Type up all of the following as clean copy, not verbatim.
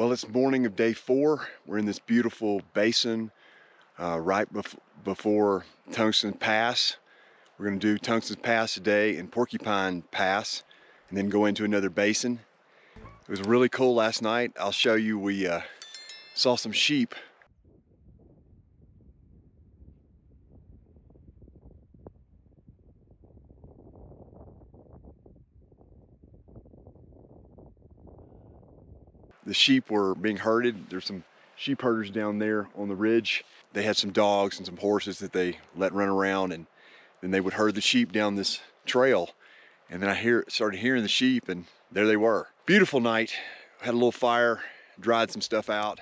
Well, it's morning of day 4. We're in this beautiful basin right before Tungsten Pass. We're going to do Tungsten Pass today and Porcupine Pass, and then go into another basin. It was really cool last night. I'll show you. We saw some sheep. The sheep were being herded. There's some sheep herders down there on the ridge. They had some dogs and some horses that they let run around, and then they would herd the sheep down this trail. And then I started hearing the sheep, and there they were. Beautiful night. Had a little fire, dried some stuff out.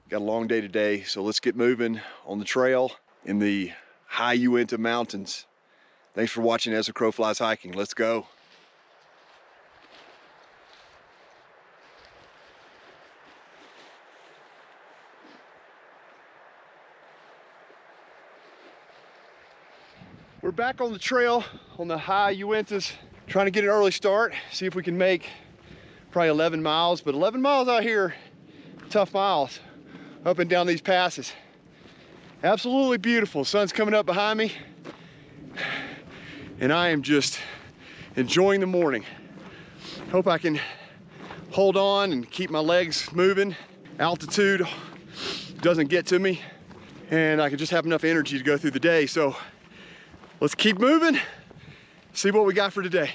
Got a long day today, so let's get moving on the trail in the high Uinta mountains. Thanks for watching As the Crow Flies Hiking. Let's go. We're back on the trail on the high Uintas, trying to get an early start, see if we can make probably 11 miles, but 11 miles out here, tough miles, up and down these passes. Absolutely beautiful. Sun's coming up behind me, and I am just enjoying the morning. Hope I can hold on and keep my legs moving. Altitude doesn't get to me, and I can just have enough energy to go through the day. So let's keep moving, see what we got for today.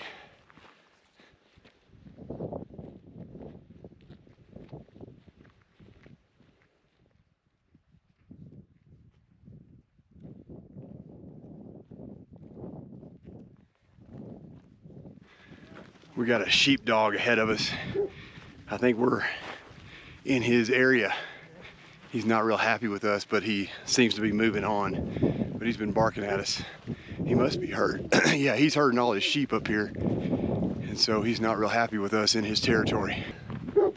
We got a sheepdog ahead of us. I think we're in his area. He's not real happy with us, but he seems to be moving on. But he's been barking at us. He must be hurt. Yeah, he's herding all his sheep up here. And so he's not real happy with us in his territory.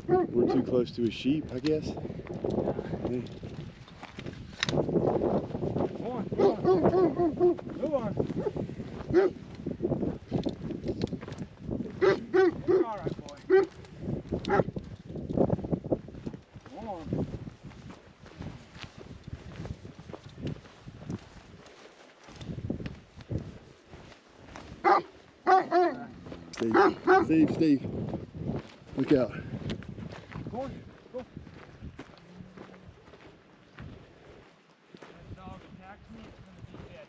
We're too close to his sheep, I guess. Yeah. Move on. All right, boy. Come on. Steve, look out. Go on, go. That dog attacks me, it's gonna be dead.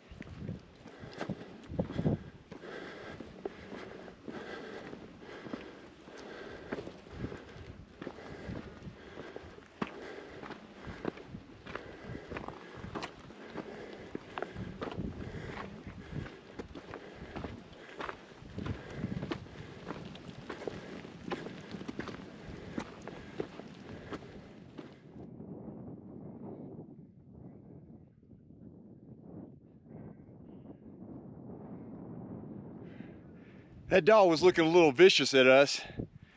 That dog was looking a little vicious at us.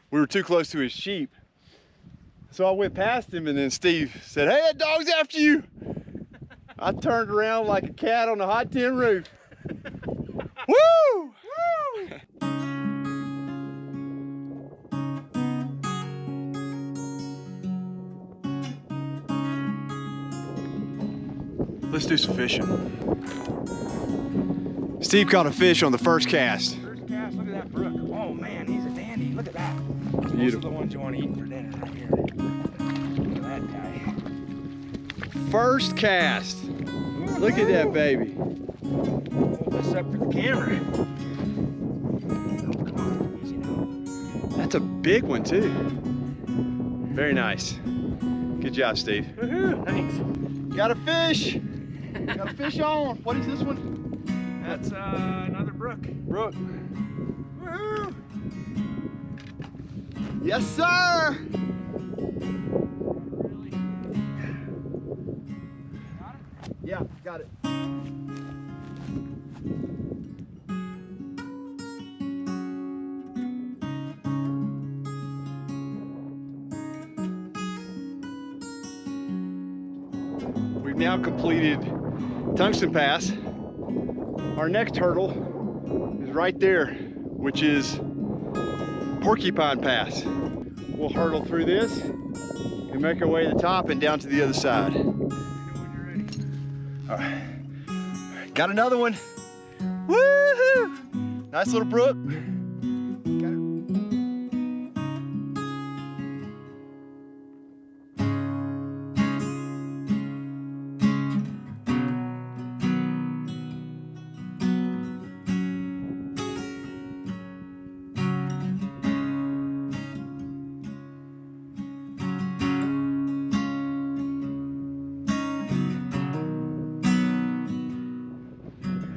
We were too close to his sheep. So I went past him, and then Steve said, "Hey, that dog's after you." I turned around like a cat on a hot tin roof. Woo! Woo! Let's do some fishing. Steve caught a fish on the first cast. Look at that brook. Oh man, he's a dandy. Look at that. Beautiful. Those are the ones you want to eat for dinner right here. Look at that guy. First cast. Look at that baby. Hold this up for the camera. Oh, come on. Easy now. That's a big one too. Very nice. Good job, Steve. Woohoo! Thanks. Got a fish. Got a fish on. What is this one? That's another brook. Brook. Woohoo! Yes, sir. Really? Got it? Yeah, got it. We've now completed Tungsten Pass. Our next hurdle is right there. which is Porcupine Pass. We'll hurdle through this and make our way to the top and down to the other side. All right. Got another one. Woohoo! Nice little brook.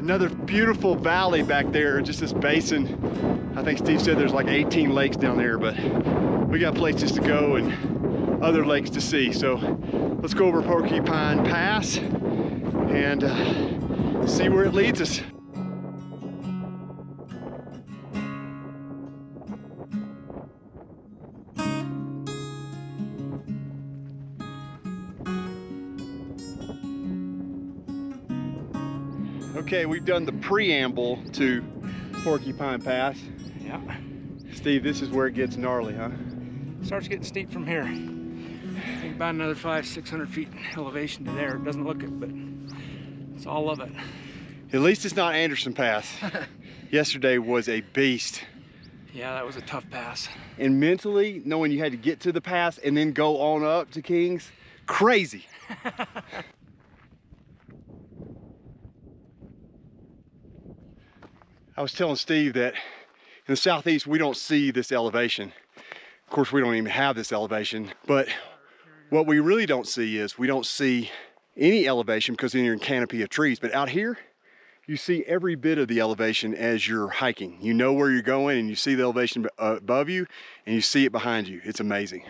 Another beautiful valley back there, just this basin. I think Steve said there's like 18 lakes down there, but we got places to go and other lakes to see. So let's go over Porcupine Pass and see where it leads us. Okay, we've done the preamble to Porcupine Pass. Yeah. Steve, this is where it gets gnarly, huh? Starts getting steep from here. I think about another 500-600 feet elevation to there. It doesn't look it, but it's all of it. At least it's not Anderson Pass. Yesterday was a beast. Yeah, that was a tough pass. And mentally, knowing you had to get to the pass and then go on up to Kings, crazy. I was telling Steve that in the southeast, we don't see this elevation. Of course, we don't even have this elevation, but what we really don't see is we don't see any elevation because then you're in canopy of trees. But out here, you see every bit of the elevation as you're hiking. You know where you're going and you see the elevation above you and you see it behind you. It's amazing.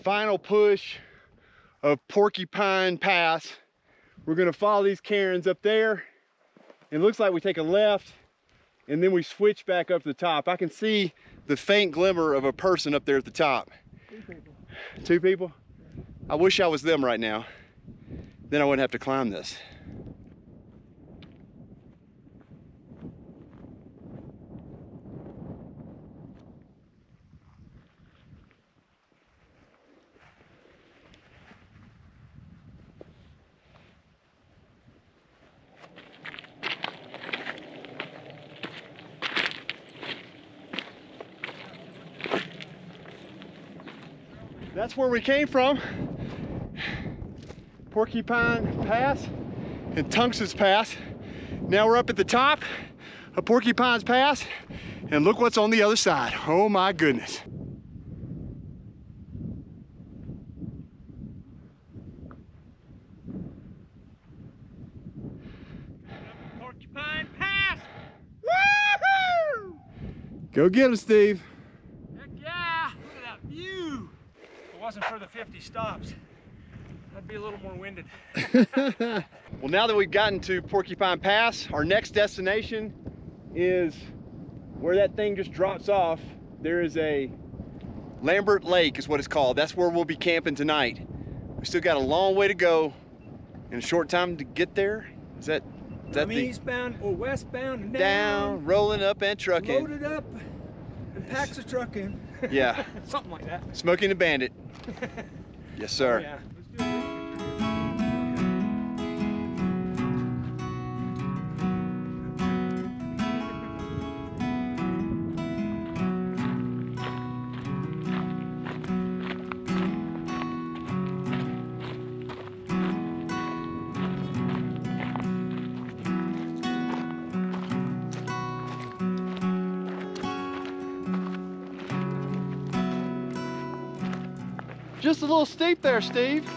Final push of Porcupine Pass. We're gonna follow these cairns up there. It looks like we take a left and then we switch back up to the top. I can see the faint glimmer of a person up there at the top. 2 people. 2 people? I wish I was them right now. Then I wouldn't have to climb this. That's where we came from. Porcupine Pass and Tungsten's Pass. Now we're up at the top of Porcupine's Pass and look what's on the other side. Oh my goodness. Porcupine Pass! Woohoo! Go get him, Steve. Heck yeah! Look at that view! If it wasn't for the 50 stops, I'd be a little more winded. Well, now that we've gotten to Porcupine Pass, our next destination is where that thing just drops off. There is a Lambert Lake is what it's called. That's where we'll be camping tonight. We still got a long way to go and a short time to get there. Is that I'm eastbound or westbound and down, rolling up and trucking. Loaded up and packs a truck in. Yeah. Something like that. Smoking a Bandit. Yes, sir. Oh, yeah. Let's do it. Just a little steep there, Steve.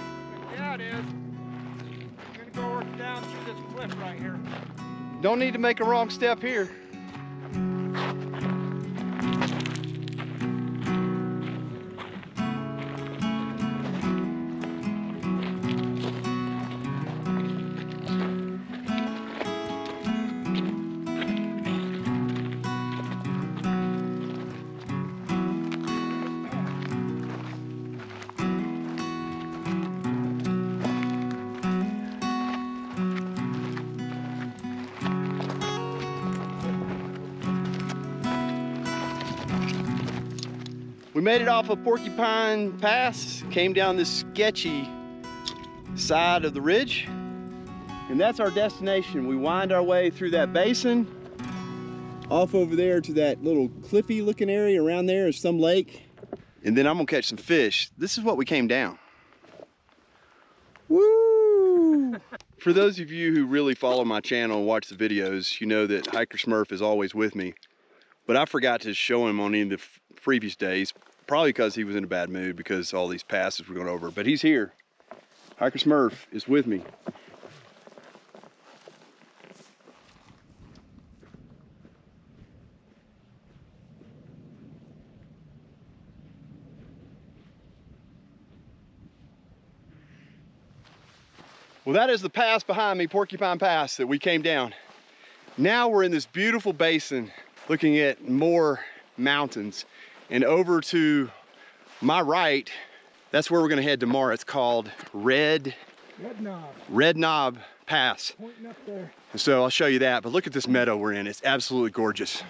Yeah, it is. I'm gonna go down through this cliff right here. Don't need to make a wrong step here. We made it off of Porcupine Pass, came down this sketchy side of the ridge, and that's our destination. We wind our way through that basin, off over there to that little cliffy looking area. Around there is some lake, and then I'm gonna catch some fish. This is what we came down. Woo! For those of you who really follow my channel and watch the videos, you know that Hiker Smurf is always with me. But I forgot to show him on any of the previous days, probably because he was in a bad mood because all these passes we're going over. But he's here. Hiker Smurf is with me. Well, that is the pass behind me, Porcupine Pass, that we came down. Now we're in this beautiful basin looking at more mountains. And over to my right, that's where we're gonna head tomorrow. It's called Red Knob Pass. Pointing up there. And so I'll show you that, but look at this meadow we're in. It's absolutely gorgeous.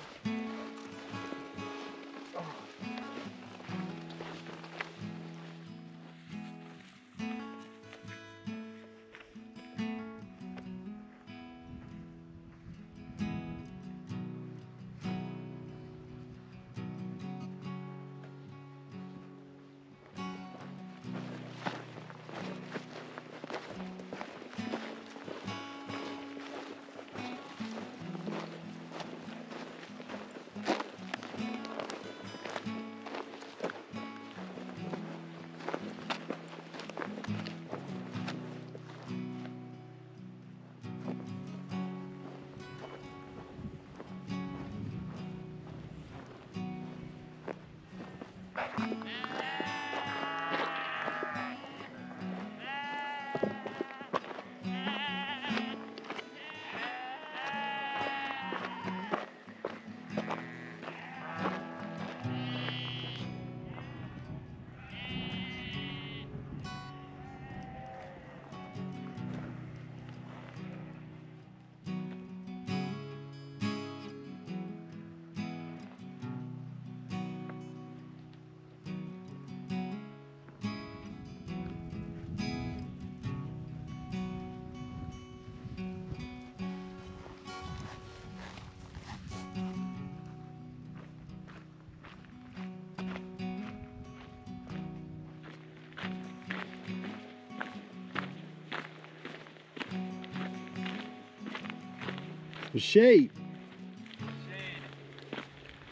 Shade.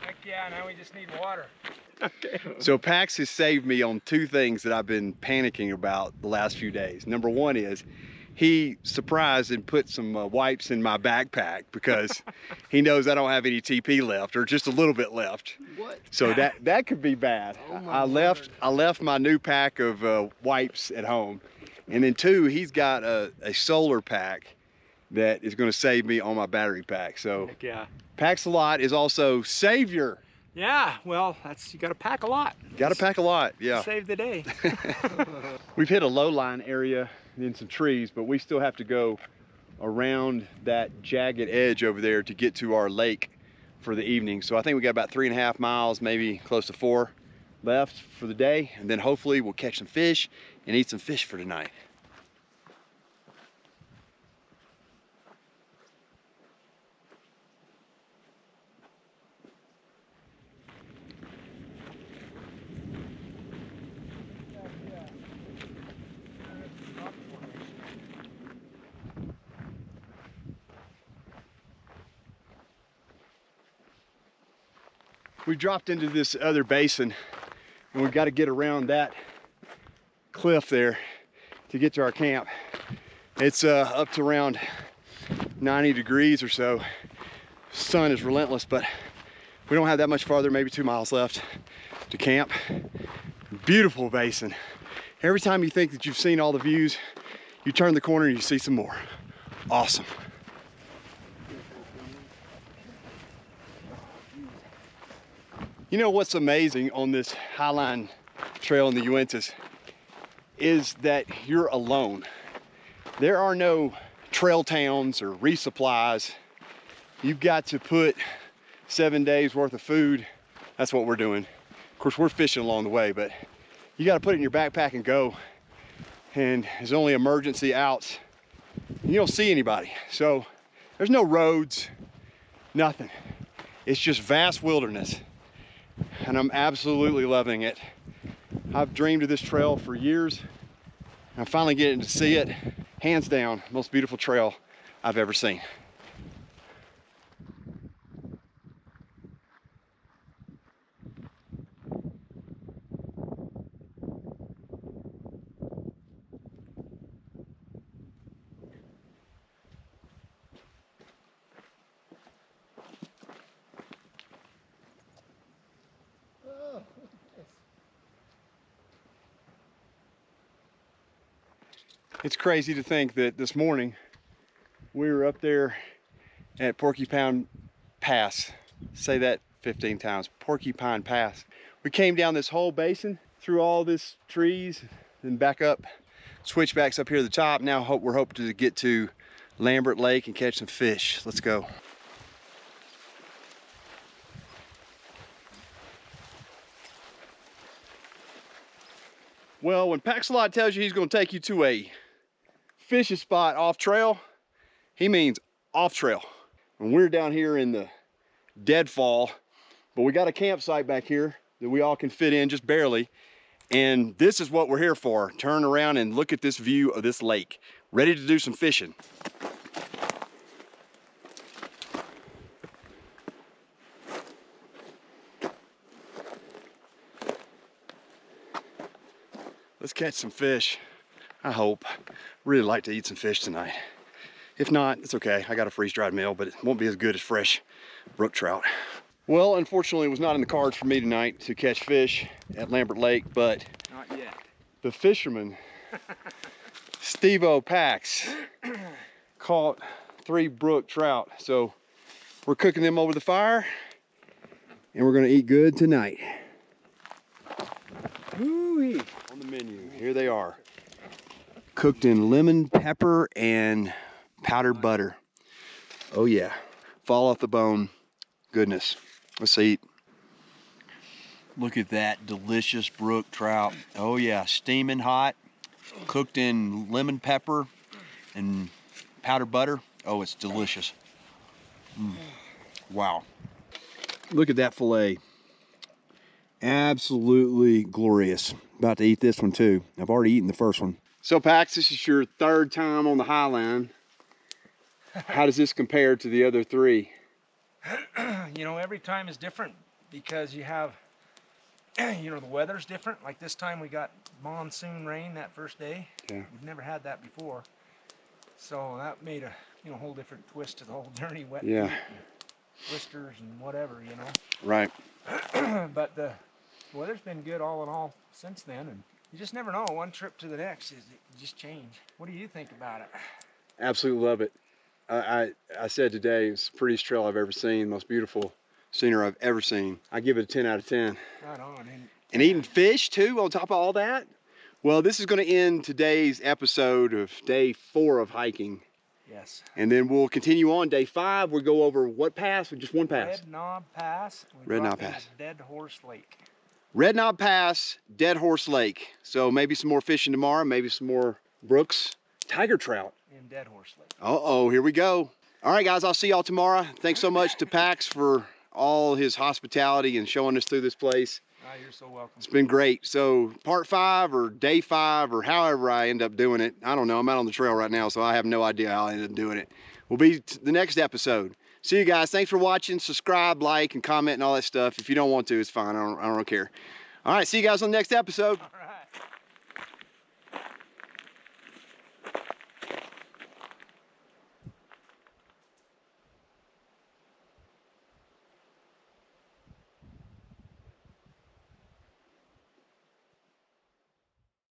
Heck yeah, now we just need water. Okay. So Pax has saved me on two things that I've been panicking about the last few days. Number one is he surprised and put some wipes in my backpack because he knows I don't have any TP left, or just a little bit left. What? So that could be bad. Oh I left my new pack of wipes at home. And then two, he's got a solar pack that is going to save me on my battery pack. So heck yeah. Pax-a-Lot is also savior. Yeah, well, you got to pack a lot. Got to pack a lot, yeah. Save the day. We've hit a low line area in some trees, but we still have to go around that jagged edge over there to get to our lake for the evening. So I think we got about 3.5 miles, maybe close to 4 left for the day. And then hopefully we'll catch some fish and eat some fish for tonight. We dropped into this other basin and we've got to get around that cliff there to get to our camp. It's up to around 90 degrees or so. Sun is relentless, but we don't have that much farther, maybe 2 miles left to camp. Beautiful basin. Every time you think that you've seen all the views, you turn the corner and you see some more. Awesome. You know what's amazing on this Highline Trail in the Uintas is that you're alone. There are no trail towns or resupplies. You've got to put 7 days worth of food. That's what we're doing. course, we're fishing along the way, but you got to put it in your backpack and go. And there's only emergency outs. You don't see anybody. So there's no roads, nothing. It's just vast wilderness. And I'm absolutely loving it. I've dreamed of this trail for years. I'm finally getting to see it. Hands down, most beautiful trail I've ever seen. It's crazy to think that this morning we were up there at Porcupine Pass. Say that 15 times, Porcupine Pass. We came down this whole basin through all this trees and back up, switchbacks up here at the top. Now we're hoping to get to Lambert Lake and catch some fish. Let's go. Well, when Paxalot tells you he's going to take you to a fishing spot off trail, he means off trail. And we're down here in the deadfall, but we got a campsite back here that we all can fit in just barely. And this is what we're here for. Turn around and look at this view of this lake. Ready to do some fishing. Let's catch some fish. I hope. Really like to eat some fish tonight. If not, it's okay. I got a freeze-dried meal, but it won't be as good as fresh brook trout. Well, unfortunately, it was not in the cards for me tonight to catch fish at Lambert Lake, but Not yet. the fisherman, Steve-O Pax, caught 3 brook trout. So we're cooking them over the fire, and we're gonna eat good tonight. Ooh-wee. On the menu, here they are. Cooked in lemon, pepper, and powdered butter. Oh yeah, fall off the bone. Goodness, let's eat. Look at that delicious brook trout. Oh yeah, steaming hot, cooked in lemon pepper and powdered butter. Oh, it's delicious. Wow. Look at that fillet. Absolutely glorious. About to eat this one too. I've already eaten the first one. So Pax, this is your 3rd time on the Highline. How does this compare to the other 3? You know, every time is different because you have, you know, the weather's different. Like this time we got monsoon rain that first day. Yeah. We've never had that before. So that made a, you know, whole different twist to the whole journey. Wet Yeah. feet and blisters and whatever, you know. Right. But the weather's been good all in all since then, and you just never know. One trip to the next is just change. What do you think about it? Absolutely love it. I said today it's the prettiest trail I've ever seen, most beautiful scenery I've ever seen. I give it a 10 out of 10. Right on. And eating fish too on top of all that. Well, this is going to end today's episode of day 4 of hiking. Yes. And then we'll continue on day 5. We'll go over what pass? Just one pass. Red Knob Pass. Red Knob Pass. Dead Horse Lake. Red Knob Pass, Dead Horse Lake. So maybe some more fishing tomorrow, maybe some more brooks, tiger trout. In Dead Horse Lake. Uh-oh, here we go. All right, guys, I'll see y'all tomorrow. Thanks so much to Pax for all his hospitality and showing us through this place. You're so welcome. It's been great. So part 5 or day 5 or however I end up doing it, I don't know. I'm out on the trail right now, so I have no idea how I ended up doing it. Will be the next episode. See you guys. Thanks for watching. Subscribe, like, and comment and all that stuff. If you don't want to, it's fine. I don't care. All right, see you guys on the next episode. All right.